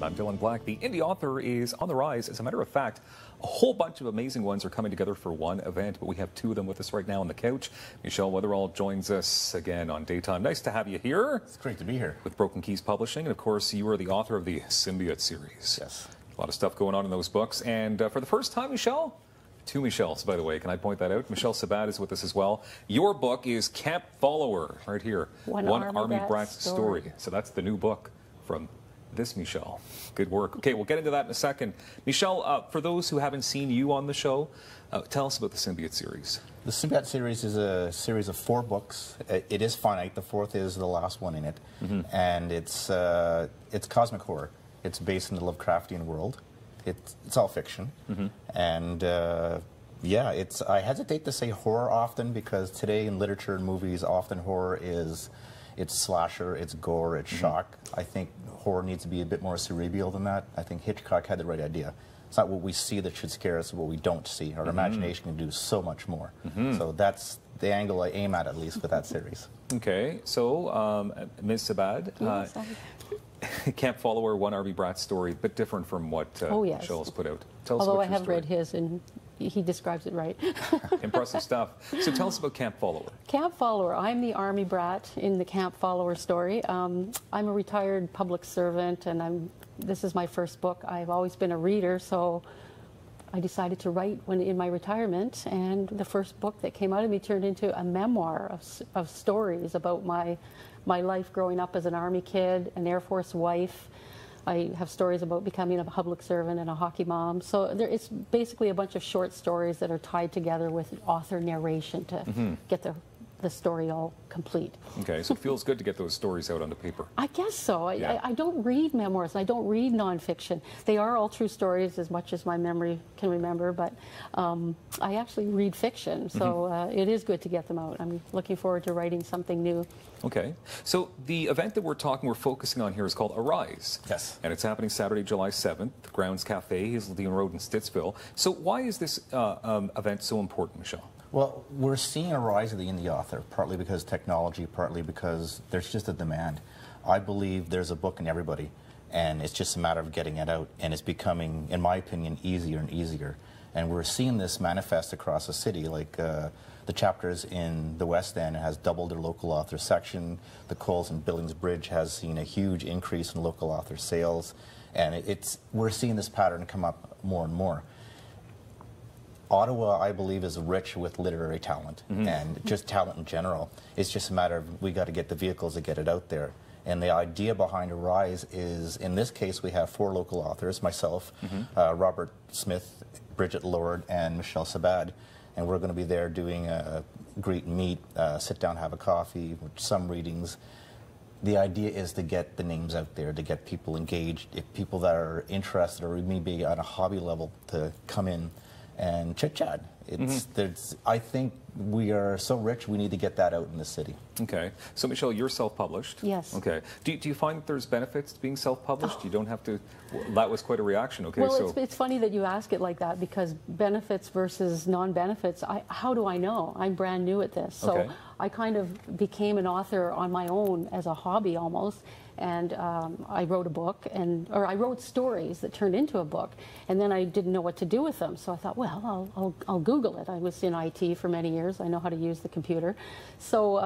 And I'm Dylan Black. The indie author is on the rise. As a matter of fact, a whole bunch of amazing ones are coming together for one event, but we have two of them with us right now on the couch. Michel Weatheral joins us again on Daytime. Nice to have you here. It's great to be here. With Broken Keys Publishing, and of course, you are the author of the Symbiote series. Yes. A lot of stuff going on in those books. And for the first time, Michel, two Michels, by the way. Can I point that out? Michele Sabad is with us as well. Your book is Camp Follower, right here. One Army Brat's Story. So that's the new book from this Michel. Good work. Okay, we'll get into that in a second. Michel, for those who haven't seen you on the show, tell us about the Symbiote series. The Symbiote series is a series of 4 books. It is finite. The 4th is the last one in it. And it's cosmic horror. It's based in the Lovecraftian world. It's all fiction. And yeah, I hesitate to say horror often because today in literature and movies, often horror it's slasher, it's gore, it's shock. I think horror needs to be a bit more cerebral than that. I think Hitchcock had the right idea. It's not what we see that should scare us, it's what we don't see. Our imagination can do so much more. So that's the angle I aim at least, with that series. Okay, so Ms. Sabad, Yes, Camp Follower, One Army Brat's Story, a bit different from what yes. Michel has put out. Tell us Although about I your have story. read his, and he describes it right. Impressive stuff. So tell us about Camp Follower. Camp Follower. I'm the Army brat in the Camp Follower story. I'm a retired public servant, and this is my first book. I've always been a reader, so I decided to write when in my retirement, and the first book that came out of me turned into a memoir of stories about my life growing up as an Army kid, an Air Force wife. I have stories about becoming a public servant and a hockey mom. So it's basically a bunch of short stories that are tied together with author narration to get the story all complete. Okay, so it feels good to get those stories out on the paper. I guess so. Yeah. I don't read memoirs. I don't read nonfiction. They are all true stories as much as my memory can remember, but I actually read fiction, so it is good to get them out. I'm looking forward to writing something new. Okay, so the event that we're focusing on here is called Arise. Yes. And it's happening Saturday, July 7th, the Grounds Cafe, Hazeldean Road in Stittsville. So why is this event so important, Michel? Well, we're seeing a rise of the indie author, partly because technology, partly because there's just a demand. I believe there's a book in everybody, and it's just a matter of getting it out, and it's becoming, in my opinion, easier and easier. And we're seeing this manifest across the city, like the chapters in the West End has doubled their local author section. The Coles and Billings Bridge has seen a huge increase in local author sales, and we're seeing this pattern come up more and more. Ottawa, I believe, is rich with literary talent and just talent in general. It's just a matter of we got to get the vehicles to get it out there. And the idea behind Arise is, in this case, we have 4 local authors, myself, Robert Smith, Bridget Lord, and Michele Sabad. And we're going to be there doing a greet and meet, sit down, have a coffee, some readings. The idea is to get the names out there, to get people engaged, if people that are interested or maybe on a hobby level to come in and chit-chat. I think we are so rich, we need to get that out in the city. Okay. So, Michel, you're self-published? Yes. Okay. Do you find that there's benefits to being self-published? You don't have to... Well, that was quite a reaction. Okay, Well, so... it's funny that you ask it like that, because benefits versus non-benefits, how do I know? I'm brand new at this. So Okay. I kind of became an author on my own as a hobby almost. And I wrote a book, or I wrote stories that turned into a book, and then I didn't know what to do with them. So I thought, well, I'll Google it. I was in IT for many years. I know how to use the computer. So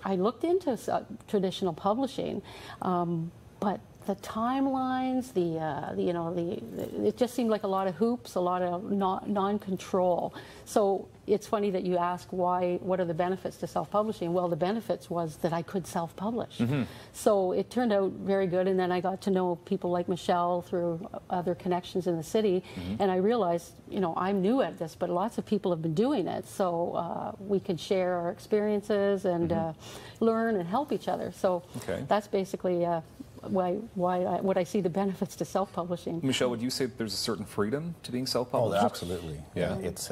I looked into traditional publishing, but the timelines, it just seemed like a lot of hoops, a lot of non-control. So it's funny that you ask what are the benefits to self-publishing? Well, the benefits was that I could self-publish. So it turned out very good, and then I got to know people like Michel through other connections in the city, and I realized, I'm new at this, but lots of people have been doing it, so we could share our experiences and learn and help each other. So that's basically what I see the benefits to self-publishing. Michel, would you say that there's a certain freedom to being self-published? Oh, absolutely. Yeah. It's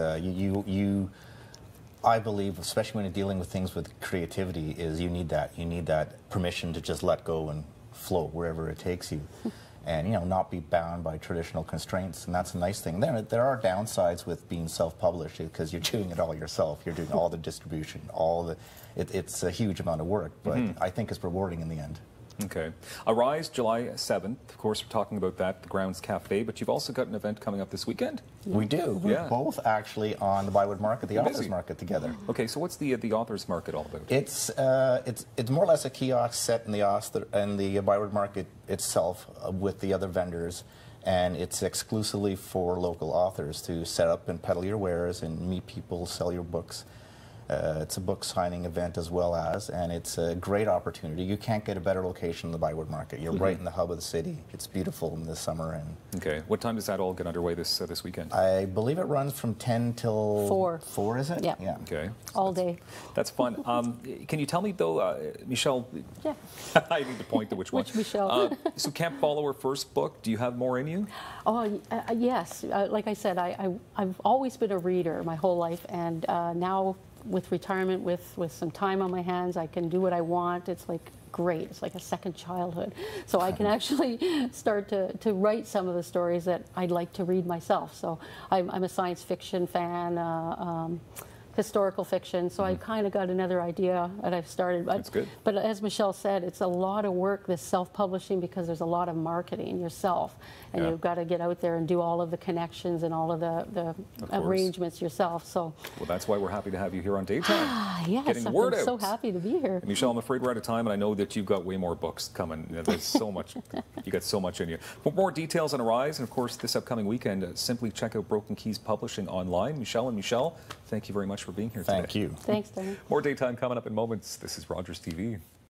I believe, especially when you're dealing with things with creativity, is you need that. You need that permission to just let go and float wherever it takes you. And not be bound by traditional constraints, and that's a nice thing. There are downsides with being self-published because you're doing it all yourself. You're doing all the distribution, it's a huge amount of work, but I think it's rewarding in the end. Okay. Arise, July 7th. Of course, we're talking about that, the Grounds Cafe, but you've also got an event coming up this weekend. We do. We're Yeah. both actually on the Bywood Market, the You're Authors busy. Market together. Okay, so what's the Authors Market all about? It's more or less a kiosk set in the Bywood Market itself with the other vendors, and it's exclusively for local authors to set up and peddle your wares and meet people, sell your books. It's a book signing event as well as, and it's a great opportunity. You can't get a better location than the Bywood Market. You're right in the hub of the city. It's beautiful in the summer. And Okay, what time does that all get underway this weekend? I believe it runs from 10 till 4. 4, is it? Yeah. Okay. All day. That's fun. Can you tell me, though, Michelle, Yeah. I need to point to which one. Which Michelle? So Can't Follow Her first book. Do you have more in you? Oh, yes. Like I said, I've always been a reader my whole life, and now with retirement, with some time on my hands, I can do what I want. It's like great. It's like a second childhood. So I can actually start to write some of the stories that I'd like to read myself. So I'm a science fiction fan, historical fiction, so I kind of got another idea that I've started. That's good. But as Michelle said, it's a lot of work, this self-publishing, because there's a lot of marketing yourself, and Yeah. you've got to get out there and do all of the connections and all of the arrangements yourself. So, Well, that's why we're happy to have you here on Daytime. yes, Getting the word I'm so out. happy to be here. Michelle, I'm afraid we're out of time, and I know that you've got way more books coming. There's so much, you got so much in you. For more details on Arise, and of course this upcoming weekend, simply check out Broken Keys Publishing online. Michelle and Michelle, thank you very much for being here today. Thank you. Thanks, Darren. More Daytime coming up in moments. This is Rogers TV.